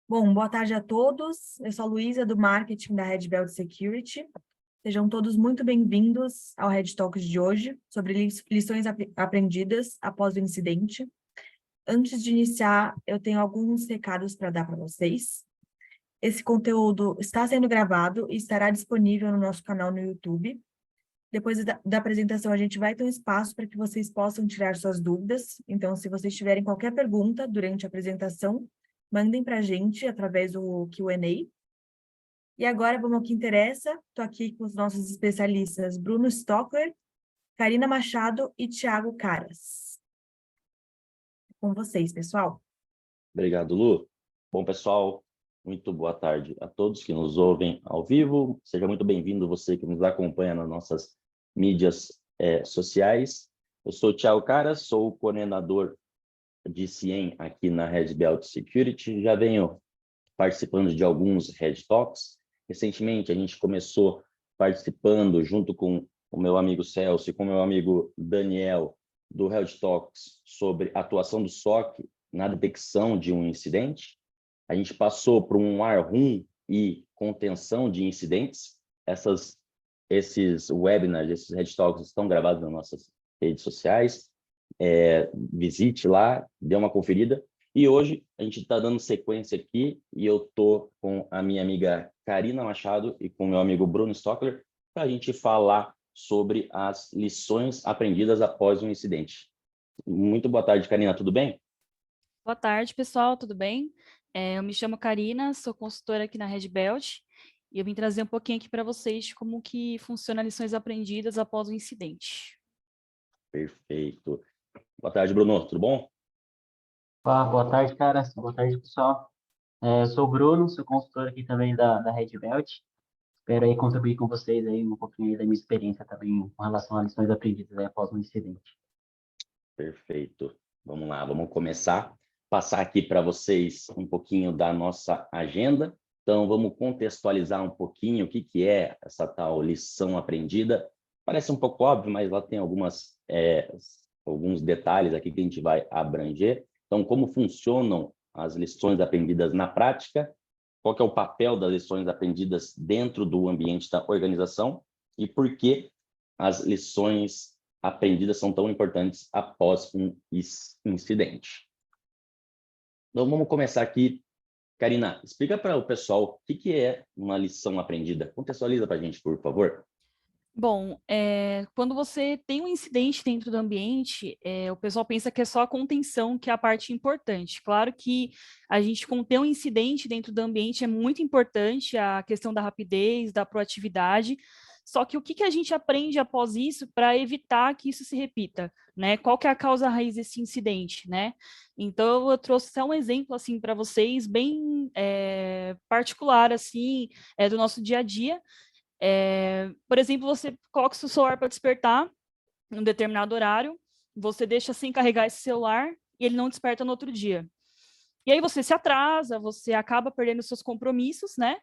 Bom, boa tarde a todos. Eu sou a Luísa, do marketing da Red Belt Security. Sejam todos muito bem-vindos ao Red Talks de hoje, sobre lições aprendidas após o incidente. Antes de iniciar, eu tenho alguns recados para dar para vocês. Esse conteúdo está sendo gravado e estará disponível no nosso canal no YouTube. Depois da apresentação, a gente vai ter um espaço para que vocês possam tirar suas dúvidas. Então, se vocês tiverem qualquer pergunta durante a apresentação, mandem para a gente através do Q&A. E agora, vamos ao que interessa. Estou aqui com os nossos especialistas Bruno Stockler, Karina Machado e Thiago Caras. Com vocês, pessoal. Obrigado, Lu. Bom, pessoal, muito boa tarde a todos que nos ouvem ao vivo. Seja muito bem-vindo você que nos acompanha nas nossas mídias sociais. Eu sou o Thiago Caras, sou o coordenador de CIEM aqui na Red Belt Security. Já venho participando de alguns Red Talks. Recentemente, a gente começou participando junto com o meu amigo Celso e com o meu amigo Daniel do Red Talks sobre a atuação do SOC na detecção de um incidente. A gente passou por um ARHUM e contenção de incidentes. Esses webinars, esses Red Talks estão gravados nas nossas redes sociais. Visite lá, dê uma conferida. E hoje a gente está dando sequência aqui e eu estou com a minha amiga Karina Machado e com o meu amigo Bruno Stockler para a gente falar sobre as lições aprendidas após um incidente. Muito boa tarde, Karina, tudo bem? Boa tarde, pessoal, tudo bem? Eu me chamo Karina, sou consultora aqui na Red Belt e eu vim trazer um pouquinho aqui para vocês como que funciona lições aprendidas após o incidente. Perfeito. Boa tarde, Bruno, tudo bom? Boa tarde, cara. Boa tarde, pessoal. Sou o Bruno, sou consultor aqui também da Red Belt. Espero aí contribuir com vocês aí um pouquinho aí da minha experiência também com relação a lições aprendidas aí após um incidente. Perfeito. Vamos lá, vamos começar. Passar aqui para vocês um pouquinho da nossa agenda. Então, vamos contextualizar um pouquinho o que é essa tal lição aprendida. Parece um pouco óbvio, mas lá tem alguns detalhes aqui que a gente vai abranger. Então, como funcionam as lições aprendidas na prática? Qual que é o papel das lições aprendidas dentro do ambiente da organização? E por que as lições aprendidas são tão importantes após um incidente? Então, vamos começar aqui. Karina, explica para o pessoal o que é uma lição aprendida. Contextualiza para a gente, por favor. Bom, quando você tem um incidente dentro do ambiente, o pessoal pensa que é só a contenção que é a parte importante. Claro que a gente conter um incidente dentro do ambiente é muito importante, a questão da rapidez, da proatividade, só que o que a gente aprende após isso para evitar que isso se repita, né? Qual que é a causa raiz desse incidente, né? Então, eu trouxe só um exemplo, assim, para vocês, bem particular, assim, do nosso dia a dia. Por exemplo, você coloca o seu celular para despertar em um determinado horário, você deixa sem carregar esse celular e ele não desperta no outro dia. E aí você se atrasa, você acaba perdendo seus compromissos, né?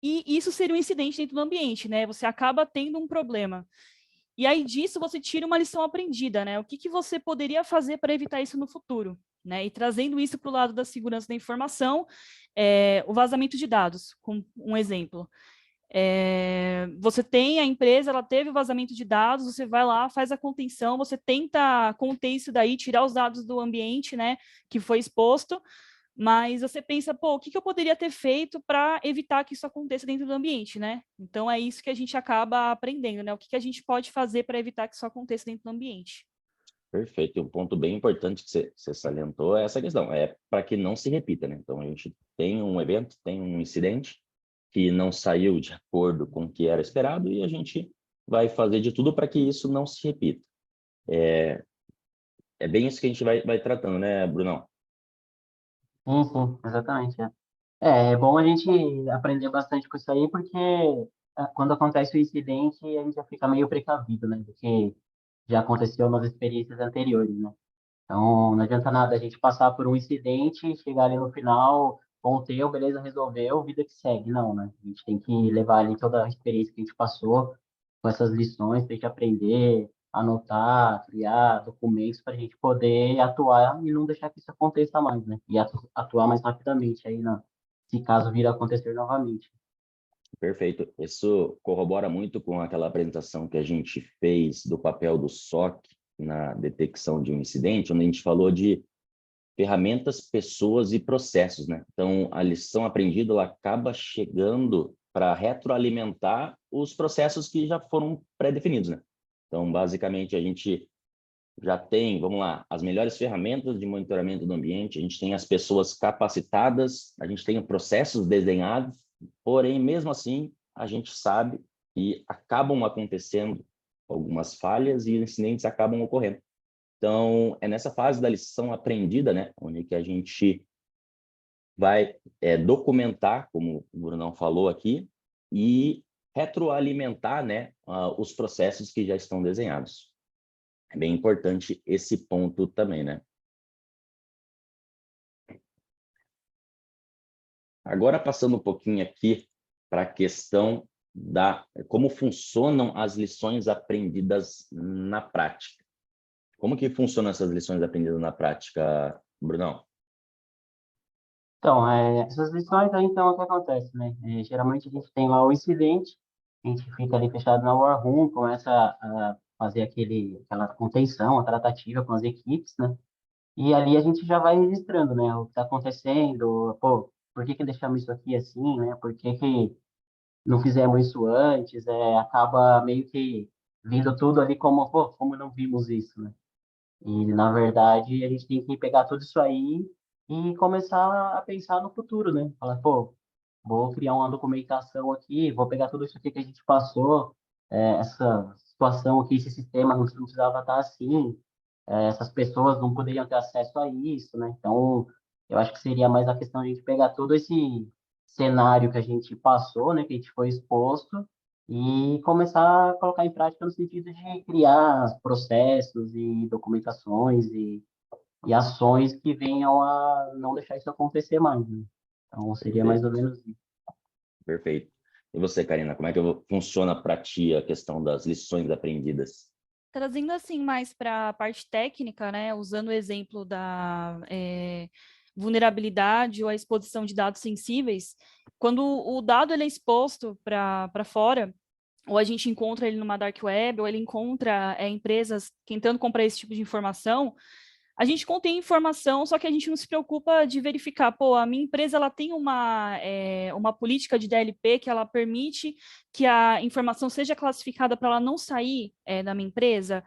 E isso seria um incidente dentro do ambiente, né? Você acaba tendo um problema. E aí disso você tira uma lição aprendida, né? O que você poderia fazer para evitar isso no futuro, né? E trazendo isso para o lado da segurança da informação, o vazamento de dados, como um exemplo. Você tem a empresa, ela teve o vazamento de dados, você vai lá, faz a contenção, você tenta conter isso daí, tirar os dados do ambiente, né, que foi exposto, mas você pensa, pô, o que eu poderia ter feito para evitar que isso aconteça dentro do ambiente, né? Então é isso que a gente acaba aprendendo, né? O que a gente pode fazer para evitar que isso aconteça dentro do ambiente. Perfeito. E um ponto bem importante que você salientou é essa questão, para que não se repita, né? Então, a gente tem um evento, tem um incidente que não saiu de acordo com o que era esperado e a gente vai fazer de tudo para que isso não se repita. É bem isso que a gente vai tratando, né, Brunão? Sim, exatamente. É bom a gente aprender bastante com isso aí, porque quando acontece o incidente, a gente já fica meio precavido, né? Porque já aconteceu nas experiências anteriores, né? Então, não adianta nada a gente passar por um incidente, chegar ali no final, conteu, beleza, resolveu, vida que segue. Não, né? A gente tem que levar ali toda a experiência que a gente passou, com essas lições, para a gente aprender, anotar, criar documentos para a gente poder atuar e não deixar que isso aconteça mais, né? E atuar mais rapidamente aí se caso vir a acontecer novamente. Perfeito. Isso corrobora muito com aquela apresentação que a gente fez do papel do SOC na detecção de um incidente, onde a gente falou de ferramentas, pessoas e processos, né? Então, a lição aprendida, ela acaba chegando para retroalimentar os processos que já foram pré-definidos, né? Então, basicamente, a gente já tem, vamos lá, as melhores ferramentas de monitoramento do ambiente, a gente tem as pessoas capacitadas, a gente tem processos desenhados, porém, mesmo assim, a gente sabe que acabam acontecendo algumas falhas e incidentes acabam ocorrendo. Então, é nessa fase da lição aprendida, né, onde que a gente vai documentar, como o Brunão falou aqui, e retroalimentar, né, os processos que já estão desenhados. É bem importante esse ponto também, né? Agora, passando um pouquinho aqui para a questão da como funcionam as lições aprendidas na prática. Como que funcionam essas lições aprendidas na prática, Brunão? Então, essas lições aí, então, o que acontece, né? Geralmente a gente tem lá o incidente, a gente fica ali fechado na War Room, começa a fazer aquela contenção, a tratativa com as equipes, né? E ali a gente já vai registrando, né? O que está acontecendo, pô, por que que deixamos isso aqui assim, né? Por que que não fizemos isso antes? Acaba meio que vindo tudo ali como, pô, como não vimos isso, né? E, na verdade, a gente tem que pegar tudo isso aí e começar a pensar no futuro, né? Falar, pô, vou criar uma documentação aqui, vou pegar tudo isso aqui que a gente passou, essa situação aqui, esse sistema não precisava estar assim, essas pessoas não poderiam ter acesso a isso, né? Então, eu acho que seria mais a questão de a gente pegar todo esse cenário que a gente passou, né, que a gente foi exposto, e começar a colocar em prática no sentido de criar processos e documentações e ações que venham a não deixar isso acontecer mais, né? Então, seria mais ou Perfeito, menos isso. perfeito. E você, Karina, como é que funciona para ti a questão das lições aprendidas? Trazendo assim mais para a parte técnica, né, usando o exemplo da vulnerabilidade ou a exposição de dados sensíveis, quando o dado ele é exposto para fora, ou a gente encontra ele numa dark web, ou ele encontra empresas tentando comprar esse tipo de informação, a gente contém informação, só que a gente não se preocupa de verificar, pô, a minha empresa ela tem uma política de DLP que ela permite que a informação seja classificada para ela não sair da minha empresa.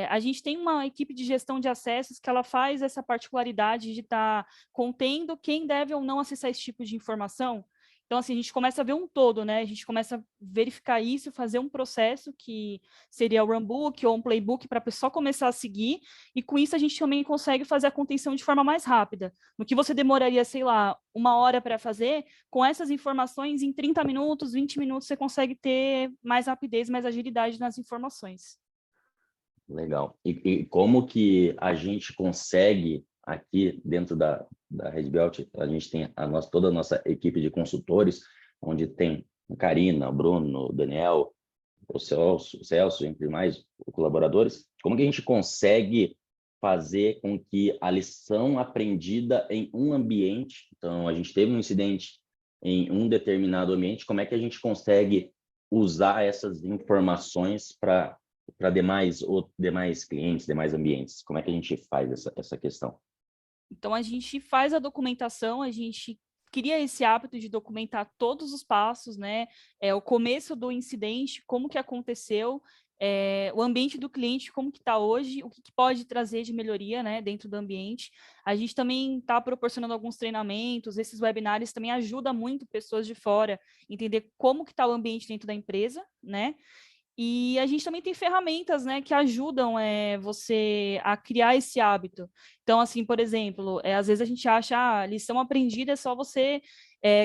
A gente tem uma equipe de gestão de acessos que ela faz essa particularidade de estar contendo quem deve ou não acessar esse tipo de informação. Então, assim, a gente começa a ver um todo, né? A gente começa a verificar isso, fazer um processo que seria o runbook ou um playbook para a pessoa começar a seguir, e com isso a gente também consegue fazer a contenção de forma mais rápida. No que você demoraria, sei lá, 1 hora para fazer, com essas informações, em 30 minutos, 20 minutos, você consegue ter mais rapidez, mais agilidade nas informações. Legal. E como que a gente consegue aqui dentro da Red Belt, a gente tem toda a nossa equipe de consultores, onde tem a Karina, o Bruno, o Daniel, o Celso, entre mais colaboradores, como que a gente consegue fazer com que a lição aprendida em um ambiente, então a gente teve um incidente em um determinado ambiente, como é que a gente consegue usar essas informações para demais clientes, demais ambientes? Como é que a gente faz essa questão? Então, a gente faz a documentação, a gente cria esse hábito de documentar todos os passos, né? O começo do incidente, como que aconteceu, o ambiente do cliente, como que está hoje, o que pode trazer de melhoria, né, dentro do ambiente. A gente também está proporcionando alguns treinamentos, esses webinários também ajudam muito pessoas de fora a entender como que está o ambiente dentro da empresa, né? E a gente também tem ferramentas, né, que ajudam você a criar esse hábito. Então, assim, por exemplo, às vezes a gente acha, lição aprendida é só você,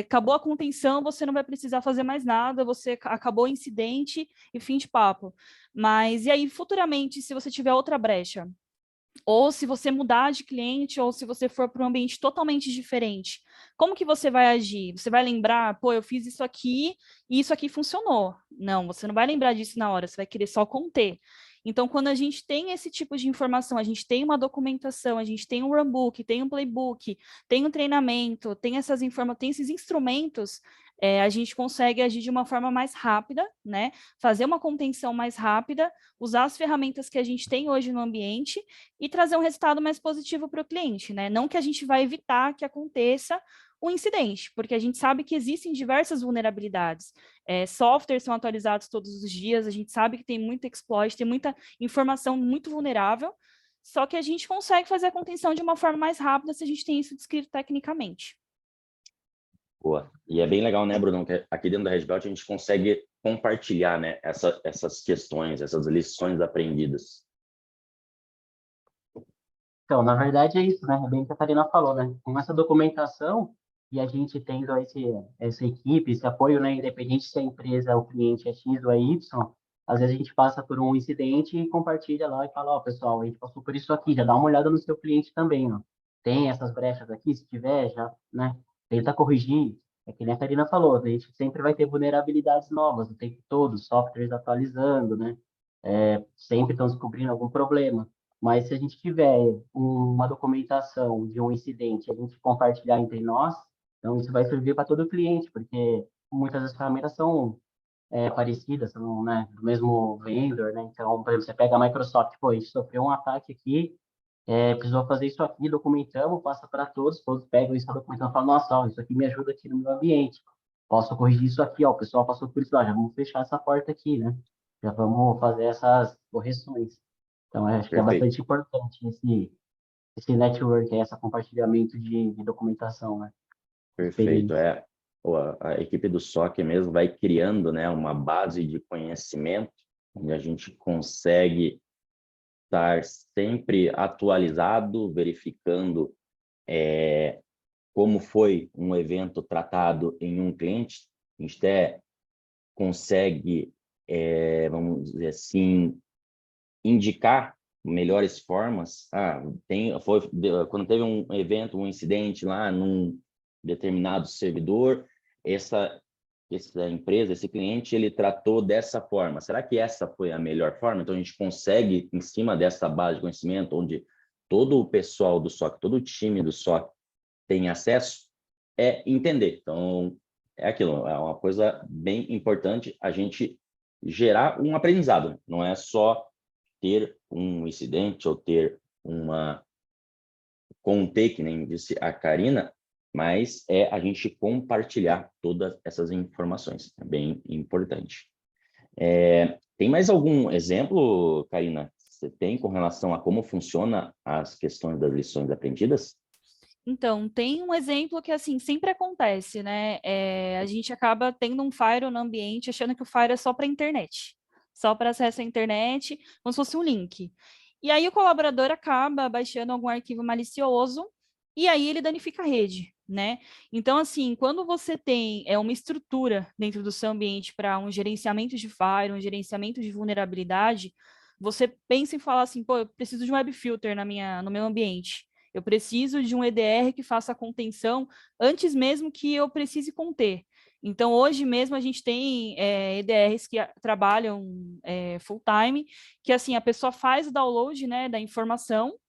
acabou a contenção, você não vai precisar fazer mais nada, você acabou o incidente e fim de papo. Mas, e aí, futuramente, se você tiver outra brecha, ou se você mudar de cliente, ou se você for para um ambiente totalmente diferente, como que você vai agir? Você vai lembrar, pô, eu fiz isso aqui e isso aqui funcionou. Não, você não vai lembrar disso na hora, você vai querer só conter. Então, quando a gente tem esse tipo de informação, a gente tem uma documentação, a gente tem um runbook, tem um playbook, tem um treinamento, tem essas tem esses instrumentos, a gente consegue agir de uma forma mais rápida, né? Fazer uma contenção mais rápida, usar as ferramentas que a gente tem hoje no ambiente e trazer um resultado mais positivo para o cliente, né? Não que a gente vai evitar que aconteça um incidente, porque a gente sabe que existem diversas vulnerabilidades. Softwares são atualizados todos os dias, a gente sabe que tem muito exploit, tem muita informação muito vulnerável, só que a gente consegue fazer a contenção de uma forma mais rápida se a gente tem isso descrito tecnicamente. Boa. E é bem legal, né, Bruno, que aqui dentro da Red Belt a gente consegue compartilhar, né, essas questões, essas lições aprendidas. Então, na verdade é isso, né? É bem o que a Karina falou, né? Com essa documentação e a gente tendo essa equipe, esse apoio, né? Independente se a empresa, o cliente é X ou é Y, às vezes a gente passa por um incidente e compartilha lá e fala, ó, pessoal, a gente passou por isso aqui, já dá uma olhada no seu cliente também, ó. Tem essas brechas aqui, se tiver, já, né? Tenta corrigir. É que nem a Karina falou, a gente sempre vai ter vulnerabilidades novas o tempo todo, softwares atualizando, né? Sempre estão descobrindo algum problema. Mas se a gente tiver uma documentação de um incidente, a gente compartilhar entre nós, então isso vai servir para todo cliente, porque muitas das ferramentas são parecidas, são, né, do mesmo vendor, né? Então, por exemplo, você pega a Microsoft, pô, a gente sofreu um ataque aqui, precisou fazer isso aqui, documentamos, passa para todos pegam isso, documentando e falam, nossa, ó, isso aqui me ajuda aqui no meu ambiente, posso corrigir isso aqui, ó, o pessoal passou por isso, ó, já vamos fechar essa porta aqui, né? Já vamos fazer essas correções. Então, eu acho que é Perfeito. bastante importante esse network, esse compartilhamento de documentação, né? Perfeito. Experiência. A equipe do SOC mesmo vai criando, né, uma base de conhecimento onde a gente consegue estar sempre atualizado, verificando como foi um evento tratado em um cliente. A gente até consegue, vamos dizer assim, indicar melhores formas. Quando teve um evento, um incidente lá num determinado servidor, essa empresa, esse cliente, ele tratou dessa forma. Será que essa foi a melhor forma? Então, a gente consegue, em cima dessa base de conhecimento, onde todo o pessoal do SOC, todo o time do SOC tem acesso, entender. Então, é aquilo, é uma coisa bem importante a gente gerar um aprendizado, não é só ter um incidente ou ter conter, que nem disse a Karina, mas a gente compartilhar todas essas informações, é bem importante. Tem mais algum exemplo, Karina, você tem com relação a como funciona as questões das lições aprendidas? Então, tem um exemplo que, assim, sempre acontece, né? A gente acaba tendo um Firewall no ambiente, achando que o Firewall é só para a internet, só para acesso à internet, como se fosse um link. E aí o colaborador acaba baixando algum arquivo malicioso e aí ele danifica a rede, né? Então, assim, quando você tem uma estrutura dentro do seu ambiente para um gerenciamento de Firewall, um gerenciamento de vulnerabilidade, você pensa em falar assim, pô, eu preciso de um web filter no meu ambiente. Eu preciso de um EDR que faça a contenção antes mesmo que eu precise conter. Então, hoje mesmo a gente tem EDRs que trabalham full time, que assim, a pessoa faz o download, né, da informação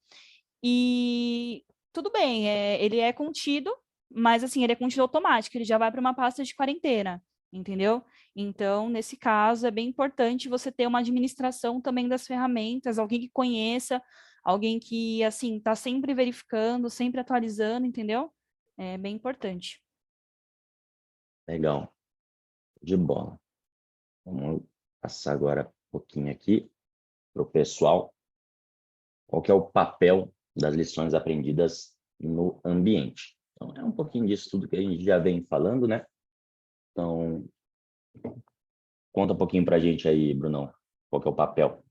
e tudo bem, ele é contido, mas assim, ele é contido automático, ele já vai para uma pasta de quarentena, entendeu? Então, nesse caso, é bem importante você ter uma administração também das ferramentas, alguém que conheça, alguém que, assim, está sempre verificando, sempre atualizando, entendeu? É bem importante. Legal, de bola. Vamos passar agora um pouquinho aqui para o pessoal. Qual que é o papel das lições aprendidas no ambiente? Então, é um pouquinho disso tudo que a gente já vem falando, né? Então, conta um pouquinho para a gente aí, Brunão, qual que é o papel?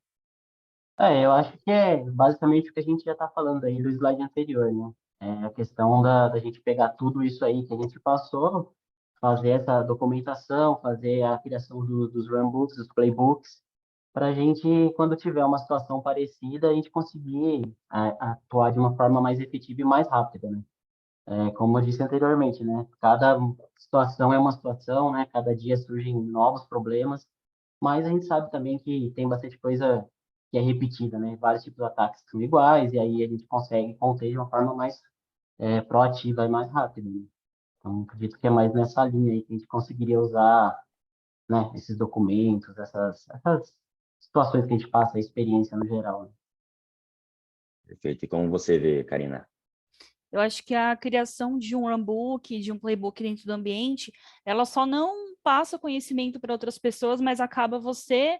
Eu acho que é basicamente o que a gente já está falando aí do slide anterior, né? A questão da gente pegar tudo isso aí que a gente passou, fazer essa documentação, fazer a criação dos runbooks, dos playbooks, para a gente, quando tiver uma situação parecida, a gente conseguir atuar de uma forma mais efetiva e mais rápida, né? Como eu disse anteriormente, né? Cada situação é uma situação, né? Cada dia surgem novos problemas, mas a gente sabe também que tem bastante coisa que que é repetida, né? Vários tipos de ataques que são iguais, e aí a gente consegue conter de uma forma mais proativa e mais rápida, né? Então, acredito que é mais nessa linha aí que a gente conseguiria usar, né, esses documentos, essas situações que a gente passa, a experiência no geral, né? Perfeito. E como você vê, Karina? Eu acho que a criação de um runbook, de um playbook dentro do ambiente, ela só não passa conhecimento para outras pessoas, mas acaba você,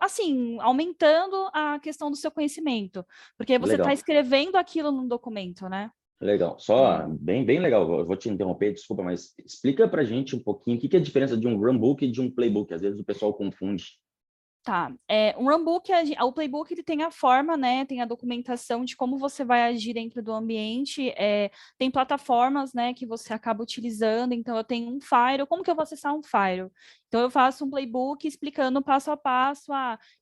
assim, aumentando a questão do seu conhecimento, porque você está Legal. escrevendo aquilo num documento, né? Legal. Só bem legal. Eu vou te interromper, desculpa, mas explica para a gente um pouquinho o que é a diferença de um runbook e de um playbook. Às vezes o pessoal confunde. Tá. Um runbook, o playbook ele tem a forma, né? Tem a documentação de como você vai agir dentro do ambiente. Tem plataformas, né, que você acaba utilizando. Então, eu tenho um Firewall. Como que eu vou acessar um Firewall? Então, eu faço um playbook explicando passo a passo.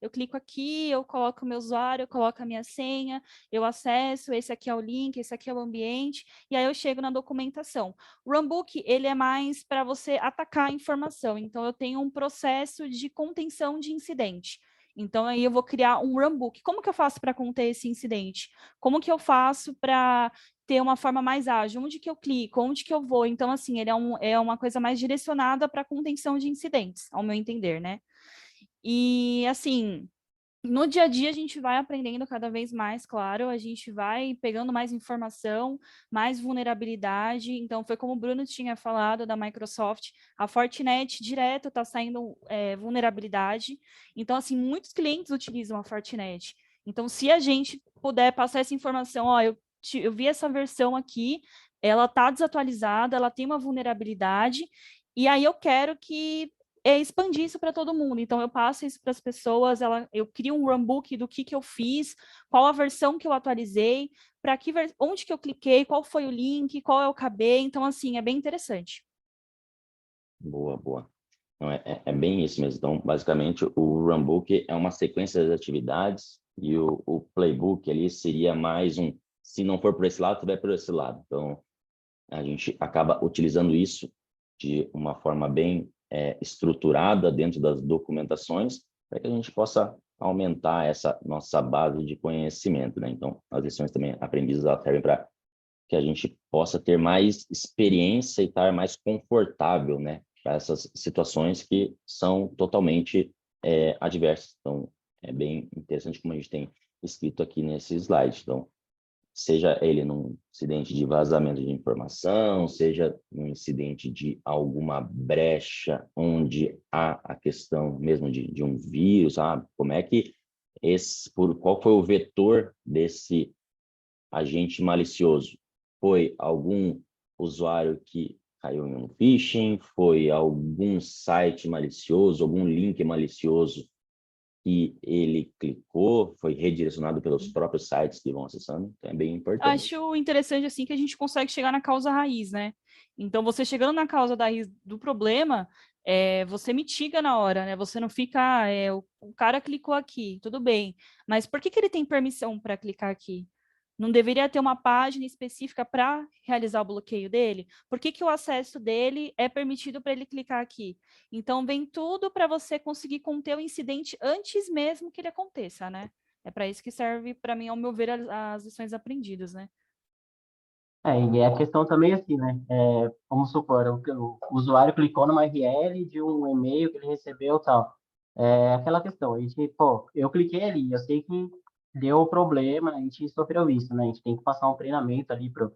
Eu clico aqui, eu coloco o meu usuário, eu coloco a minha senha, eu acesso, esse aqui é o link, esse aqui é o ambiente, e aí eu chego na documentação. O runbook, ele é mais para você atacar a informação. Então, eu tenho um processo de contenção de incidente. Então, aí eu vou criar um runbook. Como que eu faço para conter esse incidente? Como que eu faço para ter uma forma mais ágil? Onde que eu clico? Onde que eu vou? Então, assim, ele é uma coisa mais direcionada para contenção de incidentes, ao meu entender, né? E, assim, no dia a dia a gente vai aprendendo cada vez mais, claro, a gente vai pegando mais informação, mais vulnerabilidade. Então, foi como o Bruno tinha falado da Microsoft, a Fortinet direto está saindo vulnerabilidade. Então, assim, muitos clientes utilizam a Fortinet. Então, se a gente puder passar essa informação, eu vi essa versão aqui, ela está desatualizada, ela tem uma vulnerabilidade, e aí eu quero que expandir isso para todo mundo. Então, eu passo isso para as pessoas, eu crio um runbook do que eu fiz, qual a versão que eu atualizei, onde que eu cliquei, qual foi o link, qual é o KB. Então, assim, é bem interessante. Boa, boa. Então, é bem isso mesmo. Então, basicamente, o runbook é uma sequência de atividades e o playbook ali seria mais se não for por esse lado, tu vai por esse lado. Então, a gente acaba utilizando isso de uma forma bem estruturada dentro das documentações para que a gente possa aumentar essa nossa base de conhecimento, né? Então, as lições também aprendidas elas servem para que a gente possa ter mais experiência e estar mais confortável, né, para essas situações que são totalmente adversas. Então, é bem interessante como a gente tem escrito aqui nesse slide. Então, seja ele num incidente de vazamento de informação, seja num incidente de alguma brecha onde há a questão mesmo de um vírus, sabe? Como é que qual foi o vetor desse agente malicioso? Foi algum usuário que caiu em um phishing? Foi algum site malicioso, algum link malicioso que ele clicou, foi redirecionado pelos próprios sites que vão acessando? Então, é bem importante. Acho interessante, assim, que a gente consegue chegar na causa raiz, né? Então, você chegando na causa da raiz do problema, você mitiga na hora, né? Você não fica, o cara clicou aqui, tudo bem, mas por que ele tem permissão para clicar aqui? Não deveria ter uma página específica para realizar o bloqueio dele? Por que o acesso dele é permitido para ele clicar aqui? Então, vem tudo para você conseguir conter o incidente antes mesmo que ele aconteça, né? É para isso que serve, para mim, ao meu ver, as lições aprendidas, né? E a questão também assim, né? Vamos supor, o usuário clicou numa URL de um e-mail que ele recebeu e tal. É aquela questão, a gente, pô, eu cliquei ali, eu sei que deu problema, a gente sofreu isso, né? A gente tem que passar um treinamento ali para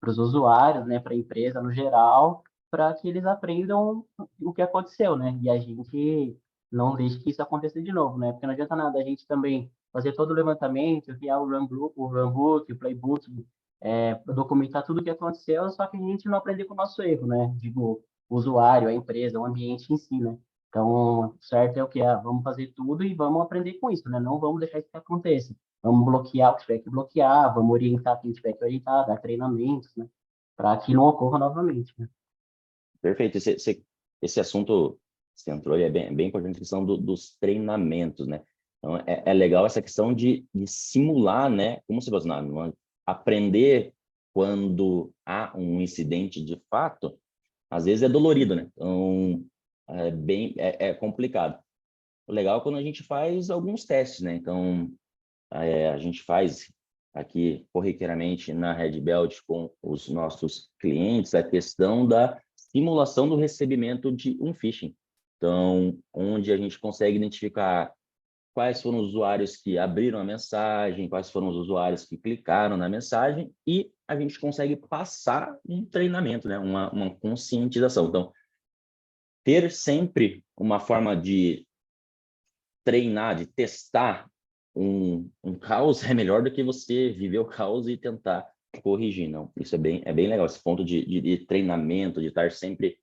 os usuários, né? Para a empresa no geral, para que eles aprendam o que aconteceu, né? E a gente não deixe que isso aconteça de novo, né? Porque não adianta nada a gente também fazer todo o levantamento, criar o runbook, o playbook, documentar tudo o que aconteceu, só que a gente não aprendeu com o nosso erro, né? Digo, o usuário, a empresa, o ambiente em si, né? Então, certo é o que é, vamos fazer tudo e vamos aprender com isso, né? Não vamos deixar isso que aconteça. Vamos bloquear o que tiver que bloquear, vamos orientar quem tiver que orientar, dar treinamentos, né? Para que não ocorra novamente, né? Perfeito. Esse assunto que você entrou, ele é bem importante, a questão dos treinamentos, né? Então, é legal essa questão de simular, né? Como se fosse aprender quando há um incidente de fato, às vezes é dolorido, né? Então, é complicado. o legal é quando a gente faz alguns testes, né? Então, a gente faz aqui corriqueiramente na Red Belt com os nossos clientes a questão da simulação do recebimento de um phishing. Então, onde a gente consegue identificar quais foram os usuários que abriram a mensagem, quais foram os usuários que clicaram na mensagem, e a gente consegue passar um treinamento, né? Uma conscientização. Então, ter sempre uma forma de treinar, de testar um caos é melhor do que você viver o caos e tentar corrigir, não. Isso é bem legal, esse ponto de treinamento, de estar sempre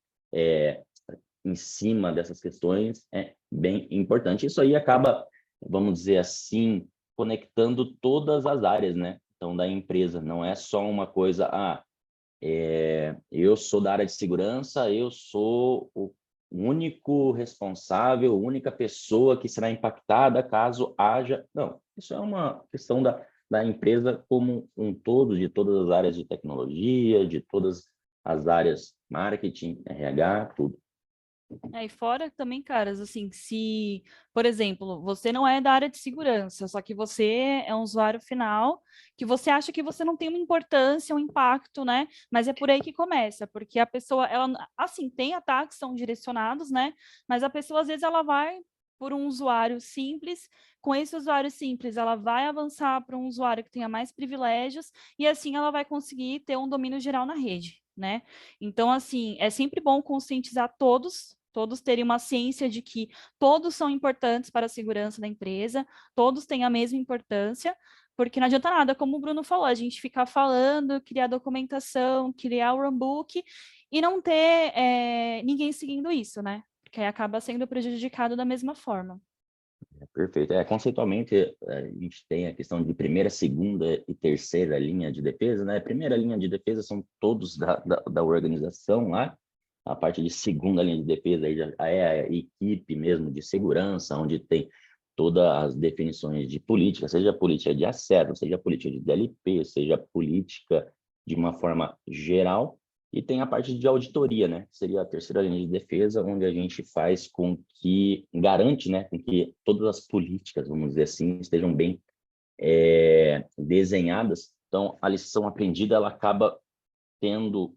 em cima dessas questões é bem importante. Isso aí acaba, vamos dizer assim, conectando todas as áreas, né? Então, da empresa. Não é só uma coisa, eu sou da área de segurança, eu sou o único responsável, a única pessoa que será impactada caso haja... Não, isso é uma questão da empresa como um todo, de todas as áreas de tecnologia, de todas as áreas marketing, RH, tudo. E fora também, caras, assim, se, por exemplo, você não é da área de segurança, só que você é um usuário final, que você acha que você não tem uma importância, um impacto, né? Mas é por aí que começa, porque a pessoa, ela, assim, tem ataques, são direcionados, né? Mas a pessoa, às vezes, ela vai por um usuário simples, com esse usuário simples, ela vai avançar para um usuário que tenha mais privilégios, e assim ela vai conseguir ter um domínio geral na rede, né? Então, assim, é sempre bom conscientizar todos terem uma ciência de que todos são importantes para a segurança da empresa, todos têm a mesma importância, porque não adianta nada, como o Bruno falou, a gente ficar falando, criar documentação, criar o runbook e não ter ninguém seguindo isso, né? Porque aí acaba sendo prejudicado da mesma forma. Perfeito. Conceitualmente, a gente tem a questão de primeira, segunda e terceira linha de defesa, né? A primeira linha de defesa são todos da organização lá. A parte de segunda linha de defesa aí já é a equipe mesmo de segurança, onde tem todas as definições de política, seja política de acesso, seja política de DLP, seja política de uma forma geral. E tem a parte de auditoria, né? Seria a terceira linha de defesa, onde a gente faz com que, garante, né, com que todas as políticas, vamos dizer assim, estejam bem desenhadas. Então, a lição aprendida, ela acaba tendo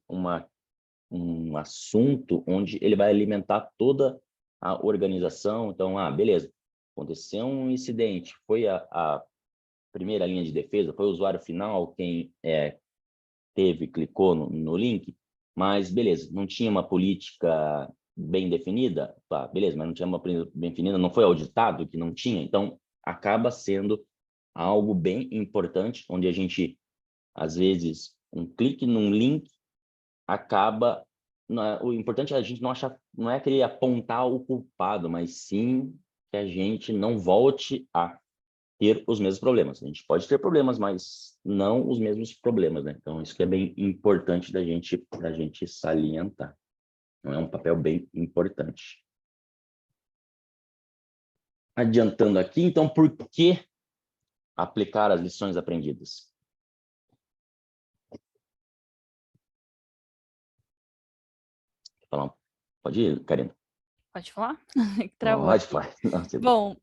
um assunto onde ele vai alimentar toda a organização. Então, beleza, aconteceu um incidente, foi a primeira linha de defesa, foi o usuário final quem clicou no link, mas beleza, não tinha uma política bem definida, tá, beleza, mas não tinha uma política bem definida, não foi auditado que não tinha, então acaba sendo algo bem importante, onde a gente, às vezes, um clique num link acaba, o importante é a gente não achar, não é querer apontar o culpado, mas sim que a gente não volte a ter os mesmos problemas. A gente pode ter problemas, mas não os mesmos problemas, né? Então, isso que é bem importante da gente salientar. Não é um papel bem importante. Adiantando aqui, então, por que aplicar as lições aprendidas? Pode ir, Karina. Pode falar? Travou Pode, aqui. pode. Não, Bom,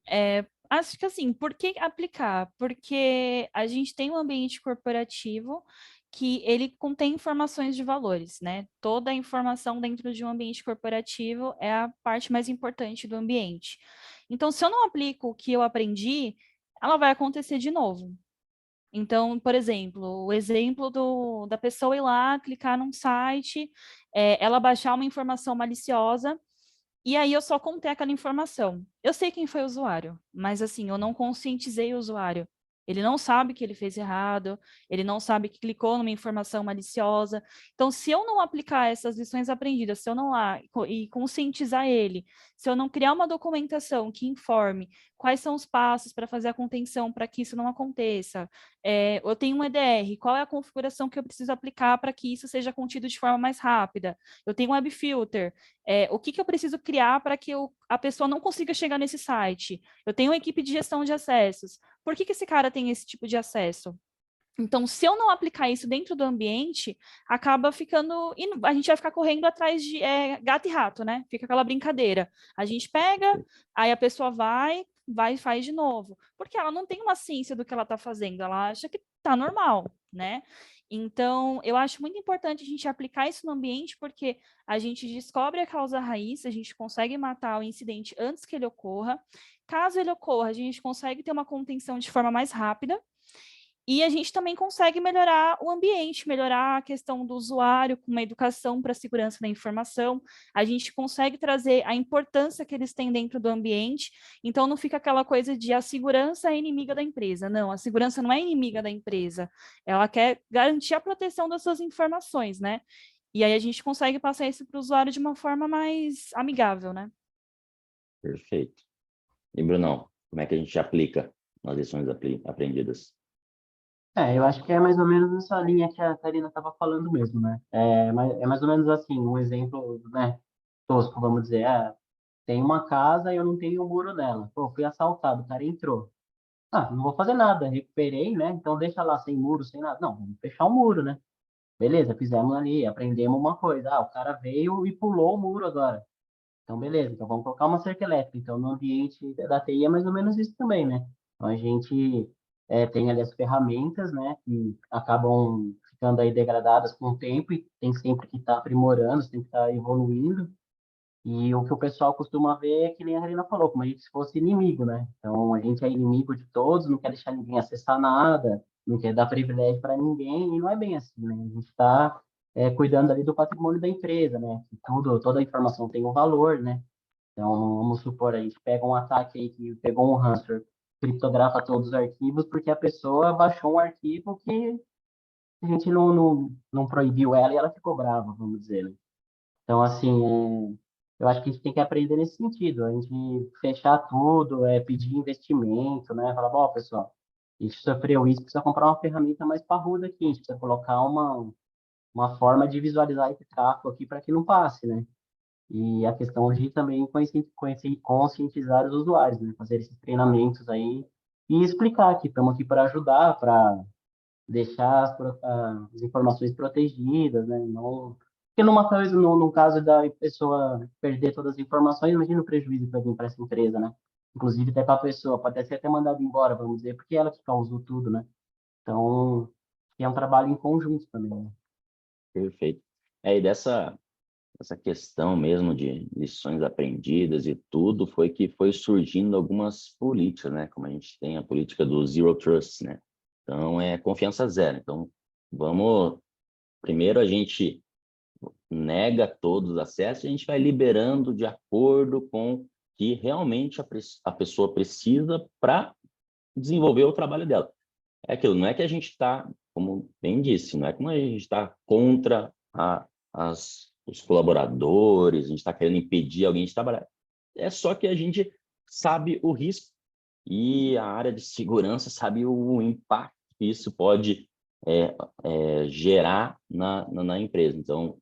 acho que assim, por que aplicar? Porque a gente tem um ambiente corporativo que ele contém informações de valores, né? Toda a informação dentro de um ambiente corporativo é a parte mais importante do ambiente. Então, se eu não aplico o que eu aprendi, ela vai acontecer de novo. Então, por exemplo, o exemplo da pessoa ir lá, clicar num site, ela baixar uma informação maliciosa, e aí eu só contei aquela informação. Eu sei quem foi o usuário, mas assim, eu não conscientizei o usuário. Ele não sabe que ele fez errado, ele não sabe que clicou numa informação maliciosa. Então, se eu não aplicar essas lições aprendidas, se eu não lá e conscientizar ele, se eu não criar uma documentação que informe quais são os passos para fazer a contenção para que isso não aconteça, eu tenho um EDR, qual é a configuração que eu preciso aplicar para que isso seja contido de forma mais rápida? Eu tenho um web filter, o que eu preciso criar para que a pessoa não consiga chegar nesse site? Eu tenho uma equipe de gestão de acessos. Por que esse cara tem esse tipo de acesso? Então, se eu não aplicar isso dentro do ambiente, acaba ficando. A gente vai ficar correndo atrás de gato e rato, né? Fica aquela brincadeira. A gente pega, aí a pessoa vai e faz de novo. Porque ela não tem uma ciência do que ela está fazendo, ela acha que está normal, né? Então, eu acho muito importante a gente aplicar isso no ambiente, porque a gente descobre a causa raiz, a gente consegue matar o incidente antes que ele ocorra. Caso ele ocorra, a gente consegue ter uma contenção de forma mais rápida. E a gente também consegue melhorar o ambiente, melhorar a questão do usuário, com uma educação para a segurança da informação. A gente consegue trazer a importância que eles têm dentro do ambiente. Então, não fica aquela coisa de a segurança é inimiga da empresa. Não, a segurança não é inimiga da empresa. Ela quer garantir a proteção das suas informações, né? E aí a gente consegue passar isso para o usuário de uma forma mais amigável, né? Perfeito. E, Brunão, como é que a gente aplica as lições aprendidas? Eu acho que é mais ou menos nessa linha que a Karina estava falando mesmo, né? É mais ou menos assim, um exemplo, né, tosco, vamos dizer, tem uma casa e eu não tenho o muro nela. Pô, fui assaltado, o cara entrou. Ah, não vou fazer nada, recuperei, né? Então deixa lá sem muro, sem nada. Não, vamos fechar o muro, né? Beleza, fizemos ali, aprendemos uma coisa. Ah, o cara veio e pulou o muro agora. Então, beleza, então vamos colocar uma cerca elétrica. Então, no ambiente da TI é mais ou menos isso também, né? Então, a gente tem ali as ferramentas, né, que acabam ficando aí degradadas com o tempo e tem sempre que estar aprimorando, tem que estar evoluindo. E o que o pessoal costuma ver é que nem a Karina falou, como a gente se fosse inimigo, né? Então, a gente é inimigo de todos, não quer deixar ninguém acessar nada, não quer dar privilégio para ninguém, e não é bem assim, né? A gente está cuidando ali do patrimônio da empresa, né? Que toda a informação tem um valor, né? Então, vamos supor, a gente pega um ataque aí que pegou um ransomware, criptografa todos os arquivos, porque a pessoa baixou um arquivo que a gente não proibiu ela e ela ficou brava, vamos dizer, né? Então, assim, eu acho que a gente tem que aprender nesse sentido, a gente fechar tudo, pedir investimento, né? Falar, bom, pessoal, a gente sofreu isso, precisa comprar uma ferramenta mais parruda aqui, a gente precisa colocar uma forma de visualizar esse tráfego aqui para que não passe, né? E a questão de também conscientizar os usuários, né? Fazer esses treinamentos aí e explicar que estamos aqui para ajudar, para deixar as informações protegidas, né? Não, porque numa coisa, no caso da pessoa perder todas as informações, imagina o prejuízo que vai vir para essa empresa, né? Inclusive até para a pessoa, pode ser até mandado embora, vamos dizer, porque ela que causou tudo, né? Então, é um trabalho em conjunto também, né? Perfeito. E essa questão mesmo de lições aprendidas e tudo foi que foi surgindo algumas políticas, né? Como a gente tem a política do Zero Trust, né? Então, é confiança zero. Então, primeiro a gente nega todos os acessos e a gente vai liberando de acordo com o que realmente a pessoa precisa para desenvolver o trabalho dela. É aquilo, não é que a gente está, como bem disse, não é como a gente está contra os colaboradores, a gente está querendo impedir alguém de trabalhar. É só que a gente sabe o risco e a área de segurança sabe o impacto que isso pode gerar na empresa. Então,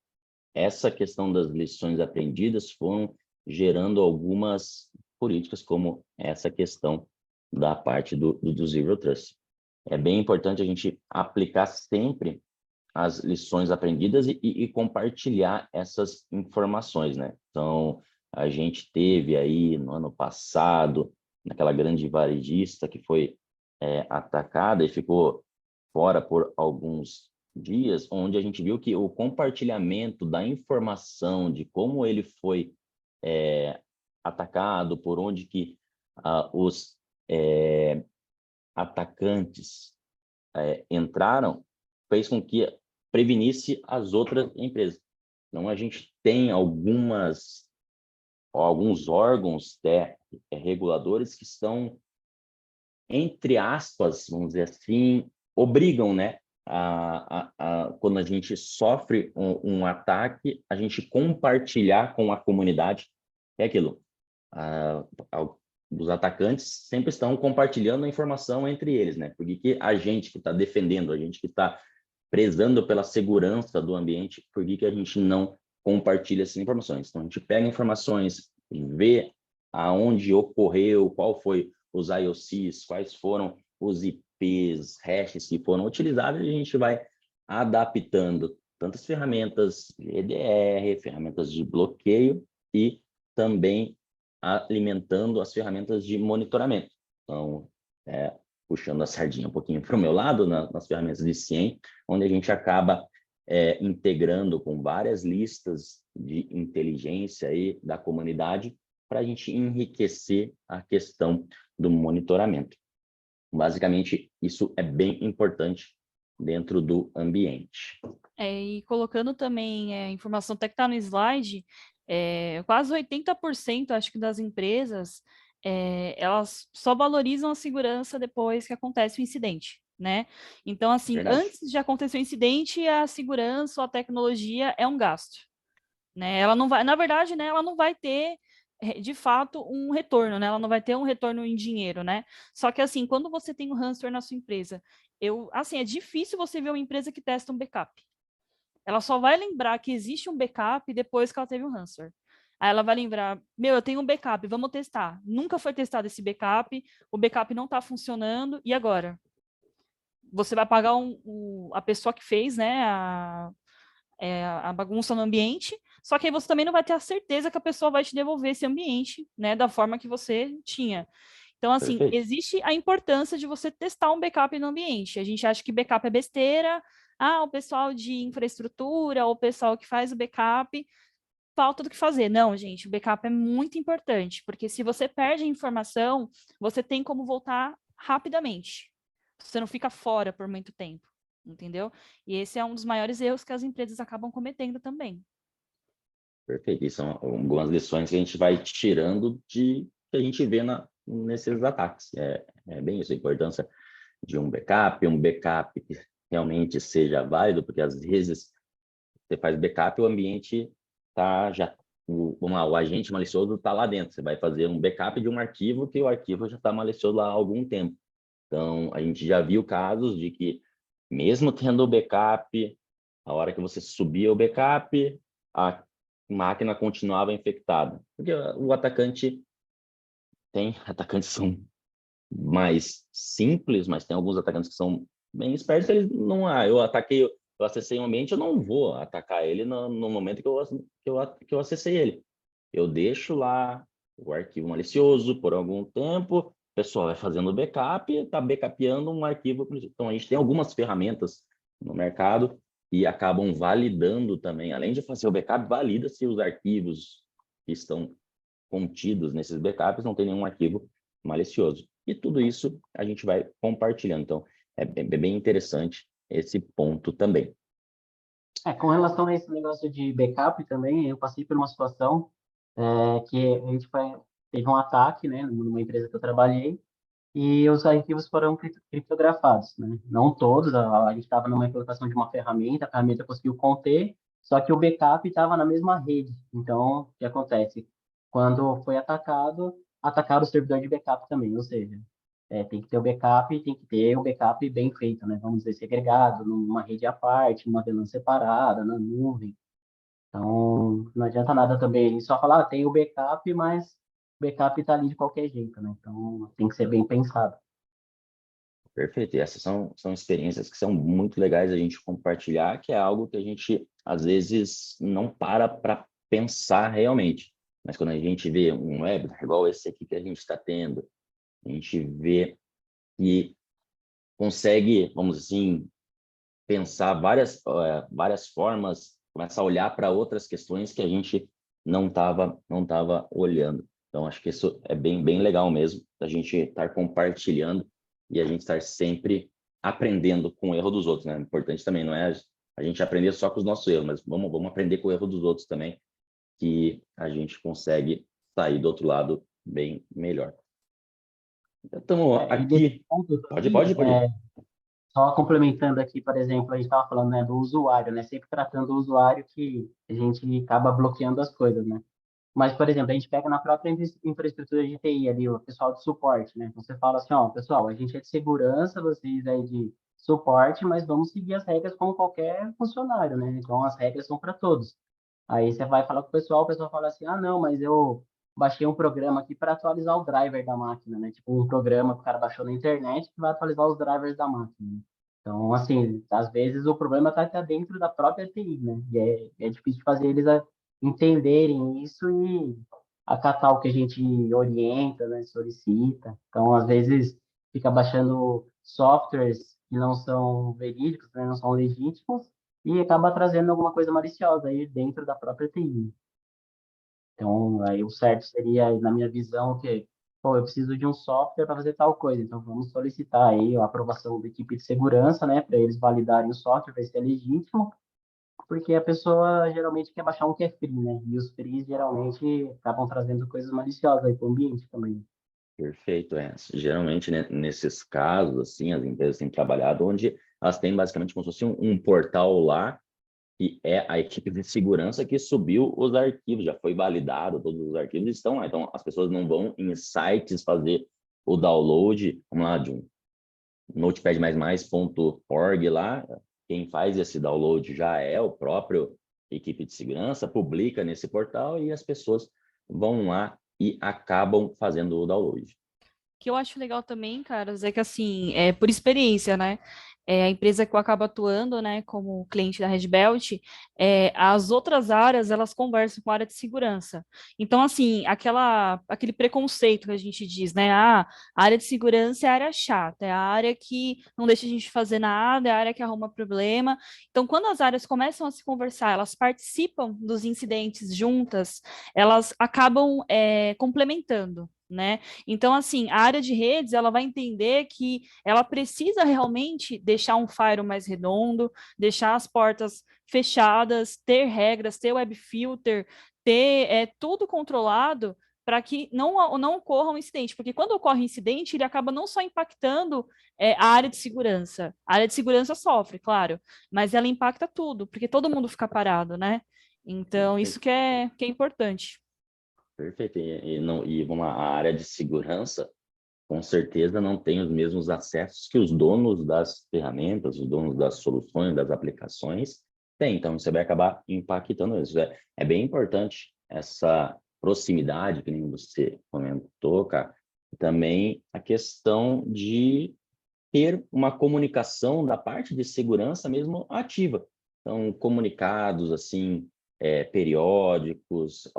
essa questão das lições aprendidas foram gerando algumas políticas, como essa questão da parte do Zero Trust. É bem importante a gente aplicar sempre as lições aprendidas e compartilhar essas informações, né? Então, a gente teve aí no ano passado, naquela grande varejista que foi atacada e ficou fora por alguns dias, onde a gente viu que o compartilhamento da informação de como ele foi atacado, por onde que os atacantes entraram, fez com que prevenisse as outras empresas. Então, a gente tem alguns órgãos reguladores que estão, entre aspas, vamos dizer assim, obrigam, né, quando a gente sofre um ataque, a gente compartilhar com a comunidade. É aquilo. Os atacantes sempre estão compartilhando a informação entre eles, né? Porque que a gente que está defendendo, a gente que está prezando pela segurança do ambiente, por que a gente não compartilha essas informações? Então, a gente pega informações, vê aonde ocorreu, qual foi os IOCs, quais foram os IPs, hashes que foram utilizados, e a gente vai adaptando tantas ferramentas de EDR, ferramentas de bloqueio e também alimentando as ferramentas de monitoramento. Então, puxando a sardinha um pouquinho para o meu lado, nas ferramentas de SIEM, onde a gente acaba integrando com várias listas de inteligência aí da comunidade para a gente enriquecer a questão do monitoramento. Basicamente, isso é bem importante dentro do ambiente. E colocando também a informação até que está no slide, quase 80%, acho que, das empresas, elas só valorizam a segurança depois que acontece o incidente, né? Então, assim, Verdade. antes de acontecer o incidente, a segurança ou a tecnologia é um gasto, né? Ela não vai, na verdade, né, ela não vai ter, de fato, um retorno, né? Ela não vai ter um retorno em dinheiro, né? Só que, assim, quando você tem um ransomware na sua empresa, assim, é difícil você ver uma empresa que testa um backup. Ela só vai lembrar que existe um backup depois que ela teve um ransomware. Aí ela vai lembrar, eu tenho um backup, vamos testar. Nunca foi testado esse backup, o backup não está funcionando, e agora? Você vai pagar a pessoa que fez, né, a bagunça no ambiente, só que aí você também não vai ter a certeza que a pessoa vai te devolver esse ambiente, né, da forma que você tinha. Então, assim, Perfeito. existe a importância de você testar um backup no ambiente. A gente acha que backup é besteira, o pessoal de infraestrutura, ou o pessoal que faz o backup, falta do que fazer. Não, gente, o backup é muito importante, porque se você perde a informação, você tem como voltar rapidamente. Você não fica fora por muito tempo, entendeu? E esse é um dos maiores erros que as empresas acabam cometendo também. Perfeito. E são algumas lições que a gente vai tirando que a gente vê nesses ataques. É bem isso, a importância de um backup que realmente seja válido, porque às vezes você faz backup e o ambiente o agente malicioso está lá dentro. Você vai fazer um backup de um arquivo que o arquivo já está malicioso lá há algum tempo. Então, a gente já viu casos de que, mesmo tendo o backup, a hora que você subia o backup, a máquina continuava infectada. Porque o atacante atacantes que são mais simples, mas tem alguns atacantes que são bem espertos. Eles não, eu acessei um ambiente, eu não vou atacar ele no momento que eu acessei ele. Eu deixo lá o arquivo malicioso por algum tempo, o pessoal vai fazendo backup, está backupeando um arquivo. Então, a gente tem algumas ferramentas no mercado e acabam validando também, além de fazer o backup, valida se os arquivos que estão contidos nesses backups não tem nenhum arquivo malicioso. E tudo isso a gente vai compartilhando. Então, é bem interessante esse ponto também. Com relação a esse negócio de backup também, eu passei por uma situação que a gente teve um ataque, né, numa empresa que eu trabalhei, e os arquivos foram criptografados, né? Não todos, a gente estava numa implantação de uma ferramenta, a ferramenta conseguiu conter, só que o backup estava na mesma rede. Então, o que acontece? Quando foi atacado, atacaram o servidor de backup também, ou seja, tem que ter o backup, tem que ter o backup bem feito, né? Vamos dizer, segregado, numa rede à parte, numa VLAN separada, na nuvem. Então, não adianta nada também só falar, tem o backup, mas o backup está ali de qualquer jeito, né? Então, tem que ser bem pensado. Perfeito. E essas são experiências que são muito legais a gente compartilhar, que é algo que a gente, às vezes, não para pensar realmente. Mas quando a gente vê um webinar igual esse aqui que a gente está tendo, a gente vê que consegue, vamos assim, pensar várias formas, começar a olhar para outras questões que a gente não tava olhando. Então, acho que isso é bem legal mesmo, a gente estar compartilhando e a gente estar sempre aprendendo com o erro dos outros, né? O importante também não é a gente aprender só com os nossos erros, mas vamos aprender com o erro dos outros também, que a gente consegue sair do outro lado bem melhor. Então, E desse aqui... ponto Pode também, ir. só complementando aqui, por exemplo, a gente estava falando, né, do usuário, né? Sempre tratando o usuário que a gente acaba bloqueando as coisas, né? Mas, por exemplo, a gente pega na própria infraestrutura de TI ali, o pessoal de suporte, né? Você fala assim, ó, pessoal, a gente é de segurança, vocês aí de suporte, mas vamos seguir as regras como qualquer funcionário, né? Então, as regras são para todos. Aí você vai falar com o pessoal fala assim, ah, não, mas eu baixei um programa aqui para atualizar o driver da máquina, né? Tipo, um programa que o cara baixou na internet que vai atualizar os drivers da máquina, né? Então, assim, às vezes o problema está até dentro da própria TI, né? E é difícil fazer eles entenderem isso e acatar o que a gente orienta, né? Solicita. Então, às vezes, fica baixando softwares que não são verídicos, né? Não são legítimos, e acaba trazendo alguma coisa maliciosa aí dentro da própria TI. Então, aí o certo seria, na minha visão, que, pô, eu preciso de um software para fazer tal coisa, então vamos solicitar aí a aprovação da equipe de segurança, né, para eles validarem o software, ver se é legítimo, porque a pessoa geralmente quer baixar um que é free, né, e os frees geralmente acabam trazendo coisas maliciosas aí para o ambiente também. Perfeito, é. Geralmente, né, nesses casos, assim, as empresas têm trabalhado onde elas têm basicamente como se fosse um portal lá, que é a equipe de segurança que subiu os arquivos, já foi validado, todos os arquivos estão lá. Então, as pessoas não vão em sites fazer o download, vamos lá, de um notepad++.org lá, quem faz esse download já é o próprio equipe de segurança, publica nesse portal e as pessoas vão lá e acabam fazendo o download. Que eu acho legal também, caras, é que assim, por experiência, né? A empresa que eu acabo atuando, né, como cliente da Red Belt, as outras áreas, elas conversam com a área de segurança. Então, assim, aquele preconceito que a gente diz, né? Ah, a área de segurança é a área chata, é a área que não deixa a gente fazer nada, é a área que arruma problema. Então, quando as áreas começam a se conversar, elas participam dos incidentes juntas, elas acabam complementando, né? Então, assim, a área de redes, ela vai entender que ela precisa realmente deixar um firewall mais redondo, deixar as portas fechadas, ter regras, ter web filter, ter tudo controlado para que não ocorra um incidente, porque quando ocorre um incidente, ele acaba não só impactando a área de segurança. A área de segurança sofre, claro, mas ela impacta tudo, porque todo mundo fica parado, né? Então, isso que é importante. Perfeito. E vamos lá, a área de segurança, com certeza, não tem os mesmos acessos que os donos das ferramentas, os donos das soluções, das aplicações têm. Então, isso vai acabar impactando isso. É bem importante essa proximidade, que nem você comentou, cara. E também a questão de ter uma comunicação da parte de segurança mesmo ativa. Então, comunicados, assim, periódicos,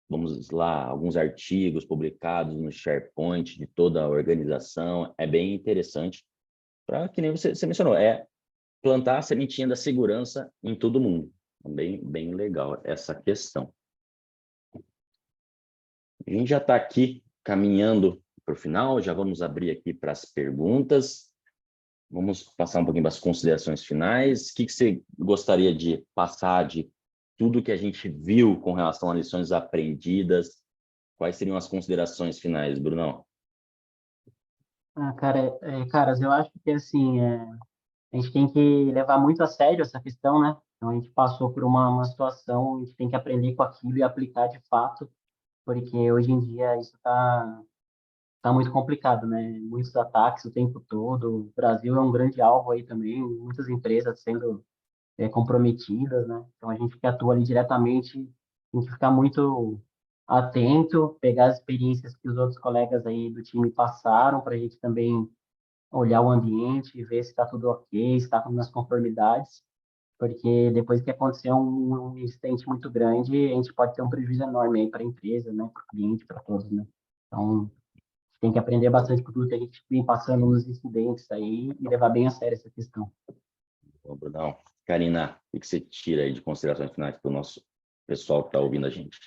vamos lá, alguns artigos publicados no SharePoint de toda a organização, é bem interessante, para que nem você mencionou, plantar a sementinha da segurança em todo mundo. Bem legal essa questão. A gente já está aqui caminhando para o final, já vamos abrir aqui para as perguntas. Vamos passar um pouquinho para as considerações finais. O que você gostaria de passar de tudo que a gente viu com relação a lições aprendidas? Quais seriam as considerações finais, Brunão? Caras, eu acho que, assim, a gente tem que levar muito a sério essa questão, né? Então, a gente passou por uma situação, a gente tem que aprender com aquilo e aplicar de fato, porque hoje em dia isso tá muito complicado, né? Muitos ataques o tempo todo. O Brasil é um grande alvo aí também, muitas empresas sendo comprometidas, né? Então a gente que atua ali diretamente tem que ficar muito atento, pegar as experiências que os outros colegas aí do time passaram para a gente também olhar o ambiente e ver se está tudo ok, se está nas conformidades, porque depois que acontecer um incidente muito grande, a gente pode ter um prejuízo enorme aí para a empresa, né? Para o cliente, para todos, né? Então tem que aprender bastante com tudo que a gente vem passando nos incidentes aí e levar bem a sério essa questão. Bom, Brunão. Karina, o que você tira aí de considerações finais para o nosso pessoal que está ouvindo a gente?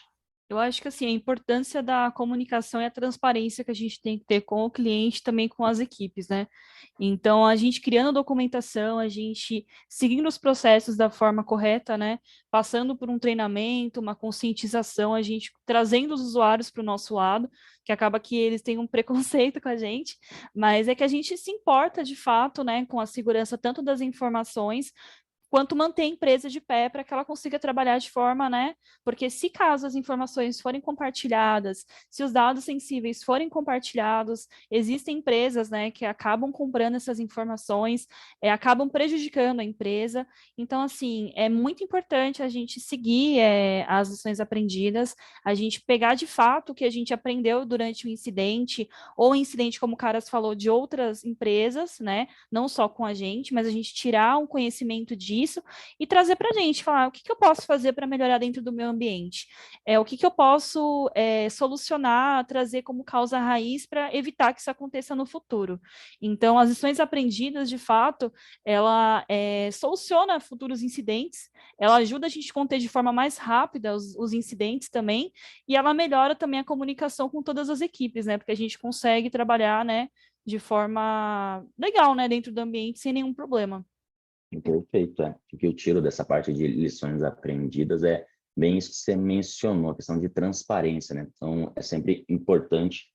Eu acho que assim, a importância da comunicação e a transparência que a gente tem que ter com o cliente, também com as equipes, né? Então, a gente criando documentação, a gente seguindo os processos da forma correta, né? Passando por um treinamento, uma conscientização, a gente trazendo os usuários para o nosso lado, que acaba que eles têm um preconceito com a gente, mas é que a gente se importa de fato, né, com a segurança tanto das informações quanto manter a empresa de pé para que ela consiga trabalhar de forma, né? Porque se caso as informações forem compartilhadas, se os dados sensíveis forem compartilhados, existem empresas, né, que acabam comprando essas informações, acabam prejudicando a empresa. Então, assim, é muito importante a gente seguir as lições aprendidas, a gente pegar de fato o que a gente aprendeu durante o incidente, ou incidente, como o Caras falou, de outras empresas, né? Não só com a gente, mas a gente tirar um conhecimento disso e trazer para a gente, falar o que eu posso fazer para melhorar dentro do meu ambiente, o que eu posso solucionar, trazer como causa raiz para evitar que isso aconteça no futuro. Então, as lições aprendidas, de fato, ela soluciona futuros incidentes, ela ajuda a gente a conter de forma mais rápida os incidentes também, e ela melhora também a comunicação com todas as equipes, né? Porque a gente consegue trabalhar, né, de forma legal, né, dentro do ambiente sem nenhum problema. Perfeito, O que eu tiro dessa parte de lições aprendidas é bem isso que você mencionou, a questão de transparência, né? Então, é sempre importante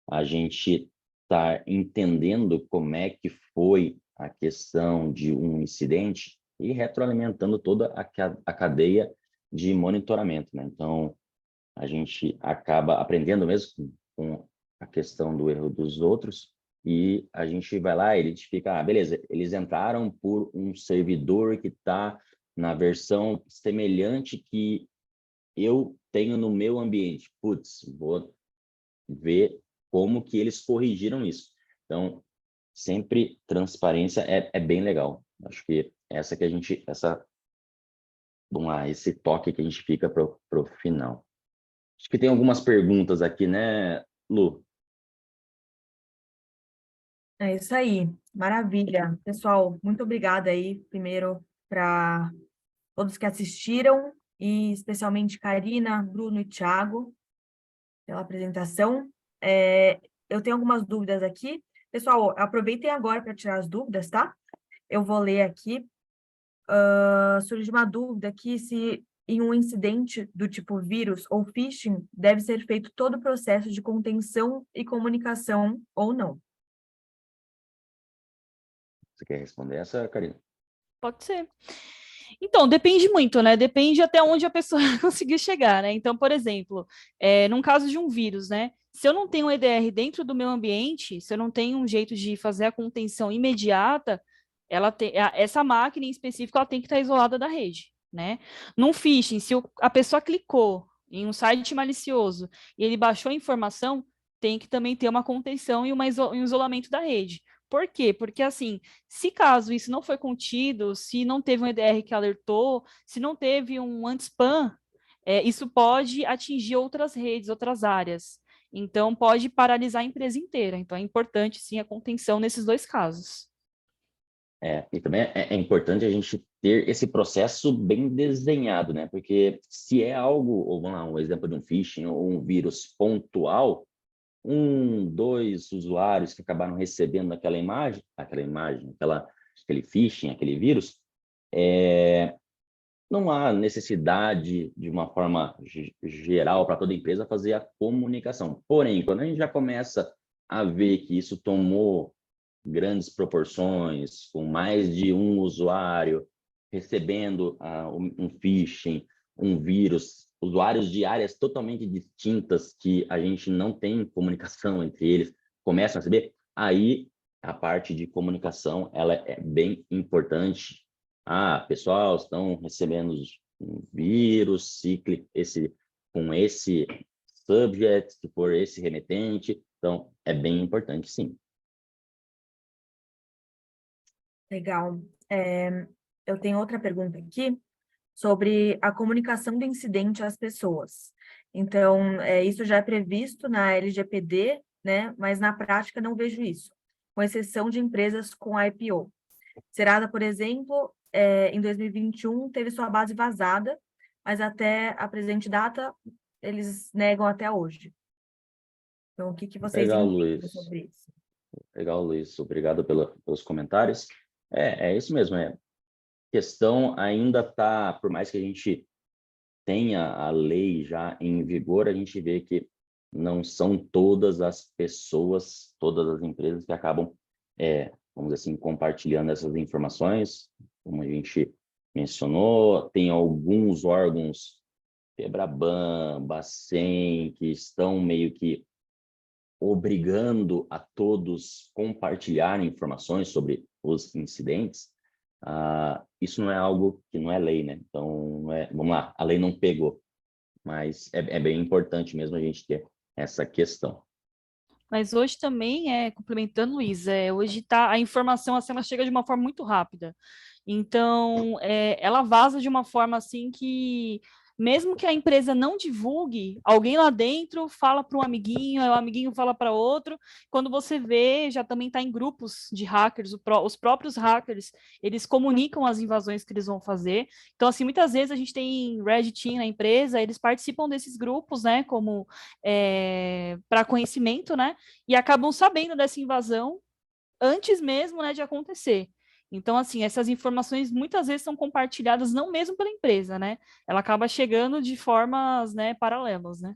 a gente estar entendendo como é que foi a questão de um incidente e retroalimentando toda a cadeia de monitoramento, né? Então, a gente acaba aprendendo mesmo com a questão do erro dos outros e a gente vai lá e identifica, beleza, eles entraram por um servidor que está na versão semelhante que eu tenho no meu ambiente. Putz, vou ver como que eles corrigiram isso. Então, sempre transparência é bem legal. Acho que vamos lá, esse toque que a gente fica pro final. Acho que tem algumas perguntas aqui, né, Lu? É isso aí, maravilha. Pessoal, muito obrigada aí, primeiro, para todos que assistiram, e especialmente Karina, Bruno e Thiago, pela apresentação. Eu tenho algumas dúvidas aqui. Pessoal, aproveitem agora para tirar as dúvidas, tá? Eu vou ler aqui. Surgiu uma dúvida aqui se em um incidente do tipo vírus ou phishing, deve ser feito todo o processo de contenção e comunicação ou não. Você quer responder essa, Karina? Pode ser. Então, depende muito, né? Depende até onde a pessoa conseguir chegar, né? Então, por exemplo, num caso de um vírus, né? Se eu não tenho um EDR dentro do meu ambiente, se eu não tenho um jeito de fazer a contenção imediata, essa máquina em específico ela tem que estar isolada da rede, né? Num phishing, se a pessoa clicou em um site malicioso e ele baixou a informação, tem que também ter uma contenção e um isolamento da rede. Por quê? Porque, assim, se caso isso não foi contido, se não teve um EDR que alertou, se não teve um anti-spam, isso pode atingir outras redes, outras áreas. Então, pode paralisar a empresa inteira. Então, é importante, sim, a contenção nesses dois casos. E também é importante a gente ter esse processo bem desenhado, né? Porque se é algo, ou vamos lá, um exemplo de um phishing ou um vírus pontual, dois usuários que acabaram recebendo aquele phishing, aquele vírus, não há necessidade de uma forma geral para toda a empresa fazer a comunicação. Porém, quando a gente já começa a ver que isso tomou grandes proporções, com mais de um usuário recebendo um phishing, um vírus, usuários de áreas totalmente distintas que a gente não tem comunicação entre eles, começam a receber, aí a parte de comunicação ela é bem importante. Pessoal, estão recebendo um vírus, com esse subject, se for esse remetente, então é bem importante, sim. Legal. Eu tenho outra pergunta aqui sobre a comunicação do incidente às pessoas. Então, isso já é previsto na LGPD, né? Mas na prática não vejo isso, com exceção de empresas com IPO. Serasa, por exemplo, em 2021 teve sua base vazada, mas até a presente data eles negam até hoje. Então, o que vocês Legal, entendem Luiz. sobre isso? Legal, Luiz. Obrigado pelos comentários. É isso mesmo. Questão ainda está, por mais que a gente tenha a lei já em vigor, a gente vê que não são todas as pessoas, todas as empresas que acabam, vamos dizer assim, compartilhando essas informações. Como a gente mencionou, tem alguns órgãos, Febraban, Bacen, que estão meio que obrigando a todos compartilharem informações sobre os incidentes. Isso não é algo que não é lei, né? Então, vamos lá, a lei não pegou, mas é bem importante mesmo a gente ter essa questão. Mas hoje também, complementando, Luiz, hoje a informação assim, ela chega de uma forma muito rápida. Então, ela vaza de uma forma assim que, mesmo que a empresa não divulgue, alguém lá dentro fala para um amiguinho, aí o amiguinho fala para outro. Quando você vê, já também está em grupos de hackers, os próprios hackers, eles comunicam as invasões que eles vão fazer. Então, assim, muitas vezes a gente tem Red Team na empresa, eles participam desses grupos, né, como para conhecimento, né, e acabam sabendo dessa invasão antes mesmo, né, de acontecer. Então, assim, essas informações muitas vezes são compartilhadas não mesmo pela empresa, né? Ela acaba chegando de formas, né, paralelas, né?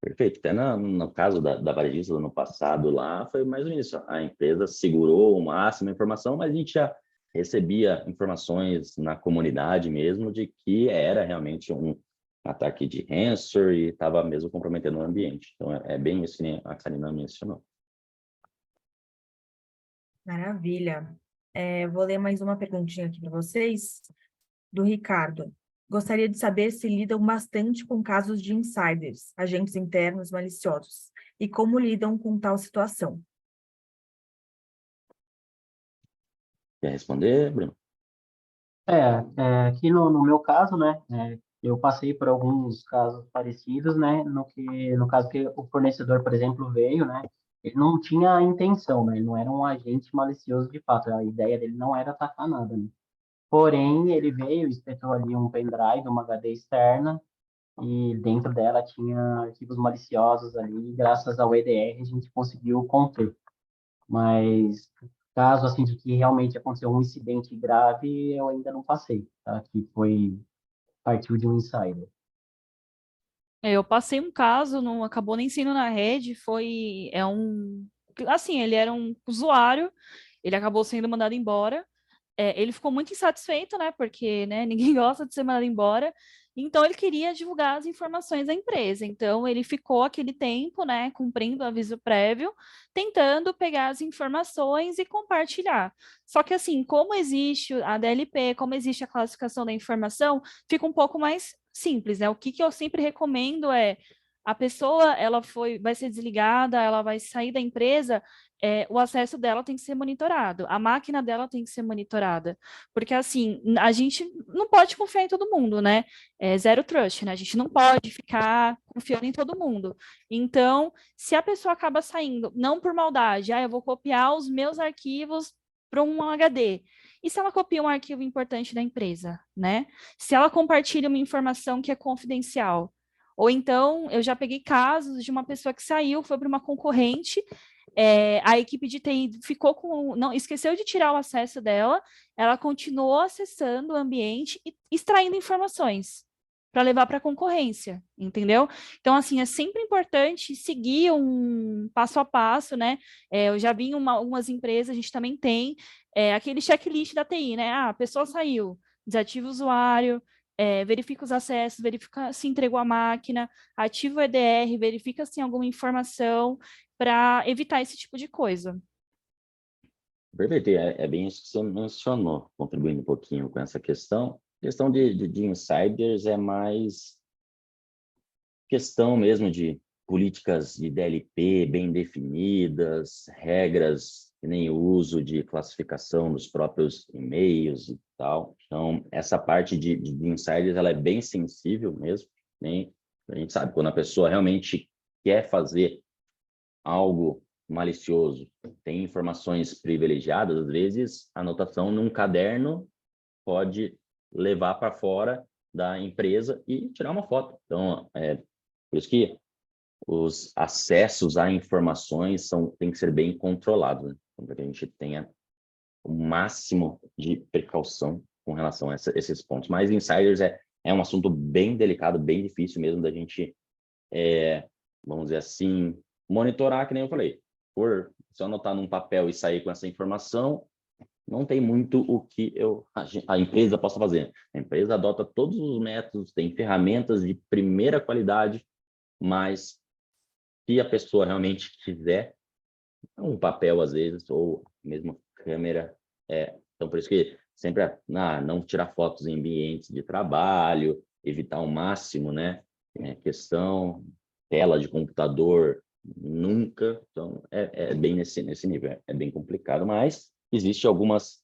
Perfeito. Até no caso da varejista do ano passado lá, foi mais ou menos isso. A empresa segurou o máximo a informação, mas a gente já recebia informações na comunidade mesmo de que era realmente um ataque de ransomware e estava mesmo comprometendo o ambiente. Então, é bem isso que a Karina mencionou. Maravilha. Vou ler mais uma perguntinha aqui para vocês, do Ricardo. Gostaria de saber se lidam bastante com casos de insiders, agentes internos maliciosos, e como lidam com tal situação. Quer responder, Bruno? Aqui no meu caso, né, eu passei por alguns casos parecidos, né, no caso que o fornecedor, por exemplo, veio, né, ele não tinha a intenção, né, ele não era um agente malicioso de fato, a ideia dele não era atacar nada, né. Porém, ele veio, espetou ali um pendrive, uma HD externa, e dentro dela tinha arquivos maliciosos ali, e graças ao EDR a gente conseguiu conter. Mas caso assim de que realmente aconteceu um incidente grave, eu ainda não passei, tá? Que partiu de um insider. Eu passei um caso, não acabou nem sendo na rede, assim, ele era um usuário, ele acabou sendo mandado embora. Ele ficou muito insatisfeito, né? Porque, né, ninguém gosta de ser mandado embora. Então, ele queria divulgar as informações da empresa. Então, ele ficou aquele tempo, né, cumprindo o aviso prévio, tentando pegar as informações e compartilhar. Só que, assim, como existe a DLP, como existe a classificação da informação, fica um pouco mais simples, né? O que eu sempre recomendo é a pessoa, vai ser desligada, ela vai sair da empresa, o acesso dela tem que ser monitorado, a máquina dela tem que ser monitorada, porque assim, a gente não pode confiar em todo mundo, né? É zero trust, né? A gente não pode ficar confiando em todo mundo. Então, se a pessoa acaba saindo, não por maldade, eu vou copiar os meus arquivos para um HD. E se ela copia um arquivo importante da empresa, né? Se ela compartilha uma informação que é confidencial, ou então, eu já peguei casos de uma pessoa que saiu, foi para uma concorrente, a equipe de TI ficou não esqueceu de tirar o acesso dela, ela continuou acessando o ambiente e extraindo informações para levar para a concorrência, entendeu? Então, assim, é sempre importante seguir um passo a passo, né? Eu já vi em algumas empresas, a gente também tem aquele checklist da TI, né? A pessoa saiu, desativa o usuário, verifica os acessos, verifica se entregou a máquina, ativa o EDR, verifica se tem alguma informação para evitar esse tipo de coisa. Perfeito, é bem isso que você mencionou, contribuindo um pouquinho com essa questão. Questão de insiders é mais questão mesmo de políticas de DLP bem definidas, regras, que nem o uso de classificação dos próprios e-mails e tal. Então, essa parte de insiders, ela é bem sensível mesmo, né? A gente sabe, quando a pessoa realmente quer fazer algo malicioso, tem informações privilegiadas, às vezes a anotação num caderno pode levar para fora da empresa e tirar uma foto. Então, por isso que os acessos a informações têm que ser bem controlados, né? Então, para que a gente tenha o máximo de precaução com relação a esses pontos. Mas insiders é um assunto bem delicado, bem difícil mesmo da gente, vamos dizer assim, monitorar, que nem eu falei. Se eu anotar num papel e sair com essa informação, não tem muito o que a empresa possa fazer. A empresa adota todos os métodos, tem ferramentas de primeira qualidade, mas se a pessoa realmente quiser, um papel às vezes, ou mesmo câmera, então por isso que sempre não tirar fotos em ambientes de trabalho, evitar ao máximo, né, questão, tela de computador, nunca, então bem nesse nível, é bem complicado, mas existem algumas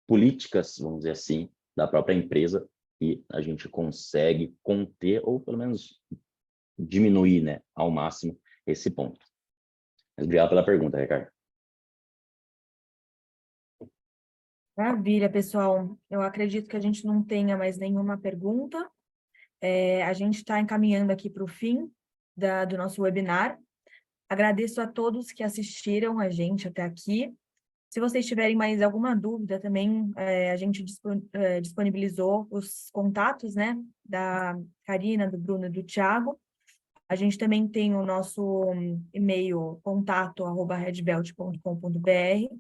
políticas, vamos dizer assim, da própria empresa que a gente consegue conter, ou pelo menos diminuir, né, ao máximo esse ponto. Mas obrigado pela pergunta, Ricardo. Maravilha, pessoal. Eu acredito que a gente não tenha mais nenhuma pergunta. A gente está encaminhando aqui para o fim do nosso webinar. Agradeço a todos que assistiram a gente até aqui. Se vocês tiverem mais alguma dúvida também, a gente disponibilizou os contatos, né, da Karina, do Bruno e do Thiago. A gente também tem o nosso e-mail contato@redbelt.com.br.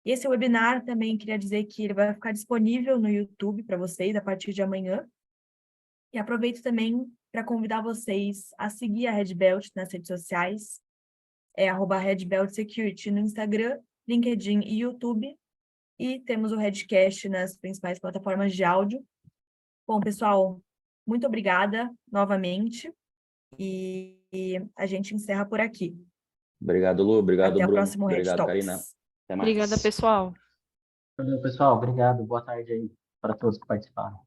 Esse webinar também queria dizer que ele vai ficar disponível no YouTube para vocês a partir de amanhã. E aproveito também para convidar vocês a seguir a Red Belt nas redes sociais, @RedBeltSecurity no Instagram, LinkedIn e YouTube. E temos o Redcast nas principais plataformas de áudio. Bom, pessoal, muito obrigada novamente. E a gente encerra por aqui. Obrigado, Lu. Obrigado, Até o Bruno. próximo Red Obrigado, Talks. Karina. Até mais. Obrigada, pessoal. Valeu, pessoal. Obrigado. Boa tarde aí para todos que participaram.